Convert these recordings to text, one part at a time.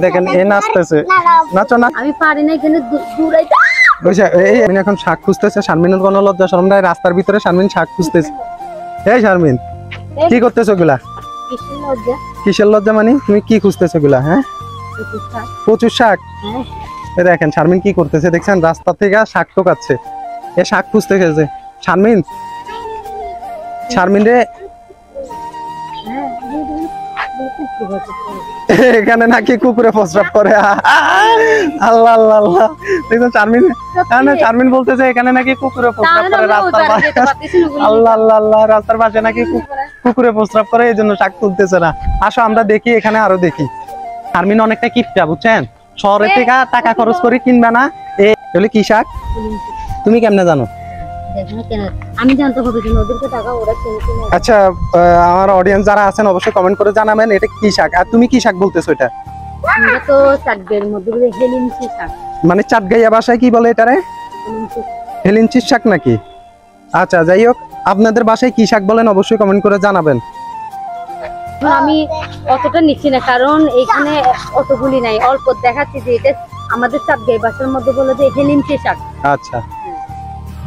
দেখেন এ নাচতেছে, নাচো না, আমি পারি না এখানে দৌড়াইতে। আমি এখন শাক খুঁজতেছে, শারমিনের কোনো লজ্জা শরম নাই, রাস্তার ভিতরে শারমিন শাক খুঁজতেছে। এই শারমিন কি করতেছো গুলা? কিসের লজ্জা মানে? তুমি কি খুঁজতেছো গুলা? হ্যাঁ কচুর শাক। দেখেন শারমিন কি করতেছে দেখছেন, রাস্তা থেকে শাক টোকাচ্ছে, এ শাক খুঁজতে গেছে। শারমিন, শারমিন রে এখানে নাকি কুকুরে প্রস্রাব করে। আল্লাহ আল্লাহ আল্লাহ, দেখছেন শারমিন, শারমিন বলতেছে এখানে নাকি কুকুরে প্রস্রাব করে রাস্তার পাশে। আল্লাহ আল্লাহ আল্লাহ, রাস্তার পাশে নাকি কুকুরে প্রস্রাব করে, এই জন্য শাক তুলতেছে না। আসো আমরা দেখি, এখানে আরো দেখি। শারমিন অনেকটা কিপটা বুঝছেন, শহরের থেকে টাকা খরচ করে কিনবে না। এগুলো কি শাক তুমি কেমনে জানো? আচ্ছা আমার অডিয়েন্স যারা আছেন অবশ্যই কমেন্ট করে জানাবেন এটা কি শাক। আর তুমি কি শাক বলতেছো? এটা মানে চাটগাইয়া ভাষায় কি বলে এটারে? হেলিঞ্চির শাক নাকি? আচ্ছা যাই হোক, আপনাদের বাসায় কি শাক বলেন অবশ্যই কমেন্ট করে জানাবেন। আমি অতটা নিচ্ছি না, কারণ এখানে অতগুলি নাই, অল্প দেখাচ্ছি যে এটা আমাদের চাটগাই ভাষার মধ্যে বলে যে হেলিঞ্চি শাক। আচ্ছা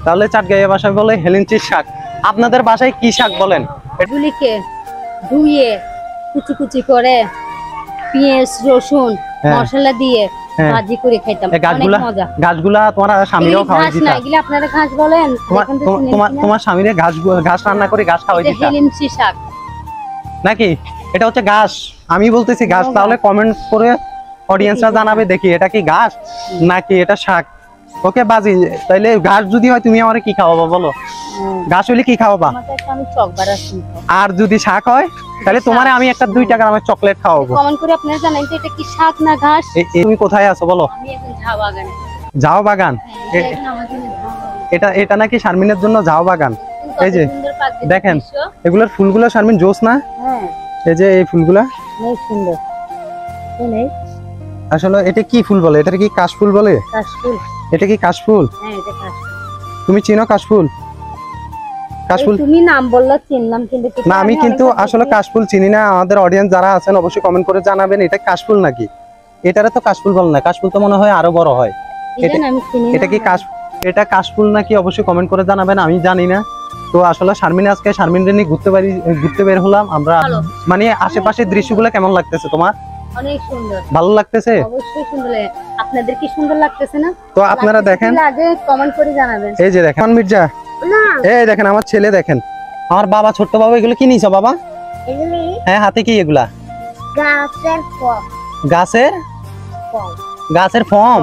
তাহলে চাটগাইয়া ভাষায় বলে হেলিঞ্চির শাক। আপনাদের বাসায় কি শাক বলেন? এগুলিকে ধুয়ে কুচি কুচি করে পেঁয়াজ রসুন মশলা দিয়ে ভাজি করে খাইতাম, অনেক মজা। গাছগুলা তোমার স্বামীরও খাওয়াই দিতা? এগুলি আপনারা ঘাস বলেন? তোমার স্বামীরে ঘাস রান্না করে ঘাস খাওয়াই দিতা? হেলিঞ্চি শাক নাকি এটা হচ্ছে ঘাস? আমি বলতেছি ঘাস। তাহলে কমেন্ট করে অডিয়েন্সরা জানাবে দেখি এটা কি ঘাস নাকি এটা শাক। ওকে বাজি, তাইলে ঘাস যদি হয় তুমি আমারে কি খাওয়াবো বলো? ঘাস হইলে কি খাওয়াবা? আর যদি শাক হয় তাহলে তোমারে আমি একটা 2 টাকার আমি চকলেট খাওয়াবো। কমেন্ট করে আপনারা জানান তো এটা কি শাক না ঘাস। তুমি কোথায় আছো বলো? আমি এখন ঝাউ বাগানে। ঝাউ বাগান? এটা নাকি শারমিনের জন্য ঝাউ বাগান। এই যে দেখেন এগুলোর ফুলগুলো শারমিন জোস না? এই যে এই ফুলগুলা অনেক সুন্দর। আসলে এটা কি ফুল বলে? এটা কি কাশফুল বলে? কাশফুল। এটা কি কাশফুল? হ্যাঁ এটা কাশফুল। তুমি চিনো কাশফুল? কাশফুল তুমি নাম বললা চিনলাম, কিন্তু না আমি কিন্তু আসলে কাশফুল চিনি না। আমাদের অডিয়েন্স যারা আছেন অবশ্যই কমেন্ট করে জানাবেন এটা কাশফুল নাকি। এটারে তো কাশফুল বলে না, কাশফুল তো মনে হয় আরো বড় হয়। এটা কি এটা কাশফুল নাকি অবশ্যই কমেন্ট করে জানাবেন, আমি জানি না। তো আসলে শারমিন আজকে শারমিনরে নিয়ে ঘুরতে বের হলাম আমরা। মানে আশেপাশের দৃশ্যগুলো কেমন লাগতেছে তোমার? অনেক সুন্দর। ভালো লাগতেছে? অবশ্যই সুন্দর লাগে। আপনাদের কি সুন্দর লাগতেছে না? তো আপনারা দেখেন, আগে কমেন্ট করে জানাবেন। এই যে দেখেন মির্জা, এই দেখেন আমার ছেলে, দেখেন আমার বাবা, ছোট্ট বাবা, এগুলো কি নিছো বাবা? এগুলি হ্যাঁ হাতে কি এগুলা? গাছের ফল। গাছের ফর্ম?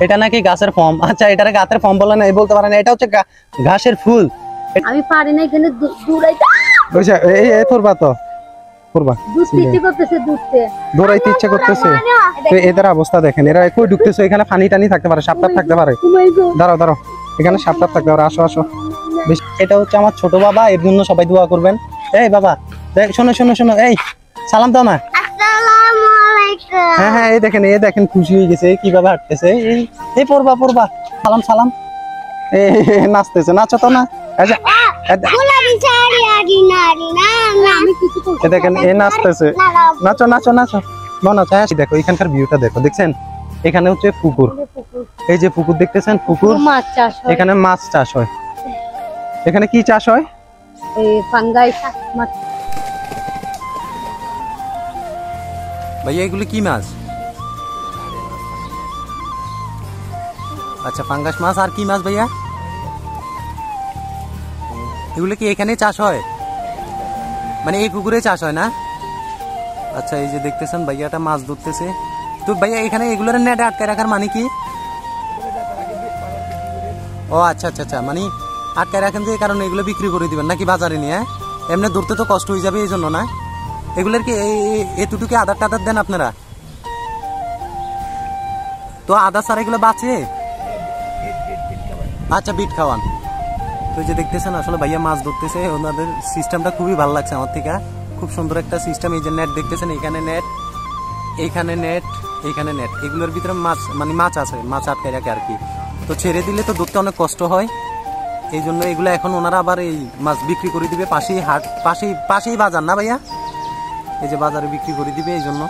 এটা নাকি গাছের ফর্ম? আচ্ছা এটারে গাছের ফর্ম বলে না, এই বলতে পারে না, এটা হচ্ছে ঘাসের ফুল। আমি পারি না এখানে দৌড়াইতে। বুঝা এই করবা তো করবা, দৌড়াইতে ইচ্ছা করতেছে। এদের অবস্থা দেখেন, এরা কই ঢুকতেছে? এখানে পানি টানি থাকতে পারে, সাপ টাপ থাকতে পারে। দাঁড়াও দাঁড়াও, এখানে সাপ টাপ থাকতে পারে। আসো আসো। এটা হচ্ছে আমার ছোট বাবা, এর জন্য সবাই দোয়া করবেন। এই বাবা শোনো শোনো শোনো, এই সালাম দাও না। হ্যাঁ হ্যাঁ এই দেখেন, এই দেখেন খুশি হয়ে গেছে কিভাবে হাঁটতেছে। এই পড়বা পড়বা, সালাম সালাম। এই নাচতেছে, নাচো তো না। দেখেন এ নাচতেছে, নাচো নাচো নাচো নাচো। দেখো এখানকার ভিউটা দেখো, দেখছেন এখানে হচ্ছে পুকুর। এই যে পুকুর দেখতেছেন, পুকুর, এখানে মাছ চাষ হয়। এখানে কি চাষ হয়? ভাইয়া এগুলো কি মাছ? আচ্ছা পাঙ্গাস মাছ। আর কি মাছ ভাইয়া? এগুলো কি এখানে চাষ হয়? মানে এই পুকুরে চাষ হয় না? আচ্ছা এই যে দেখতেছেন ভাইয়াটা মাছ ধরতেছে। তো ভাইয়া এখানে এগুলোর নেটে আটকায় রাখার মানে কি? ও আচ্ছা আচ্ছা আচ্ছা, মানে আটকায় রাখেন যে কারণে এগুলো বিক্রি করে দিবেন নাকি বাজারে নিয়ে? এমনি ধরতে তো কষ্ট হয়ে যাবে এই জন্য না? এগুলোর কি এতটুকু আদার টাদার দেন আপনারা? তো আদা ছাড়া এগুলো বাঁচে? আচ্ছা বিট খাওয়ান। তো যে দেখতেছেন আসলে ভাইয়া মাছ ধরতেছে, ওনাদের সিস্টেমটা খুবই ভালো লাগছে আমার থেকে। খুব সুন্দর একটা সিস্টেম। এই যে নেট দেখতেছেন, এখানে নেট, এইখানে নেট, এইখানে নেট, এগুলোর ভিতরে মাছ, মানে মাছ আছে, মাছ আটকে রাখে আর কি। তো ছেড়ে দিলে তো ধরতে অনেক কষ্ট হয়, এই জন্য এগুলো এখন ওনারা আবার এই মাছ বিক্রি করে দিবে। পাশেই হাট, পাশেই বাজার না ভাইয়া? এই যে বাজারে বিক্রি করে দিবে এই জন্য।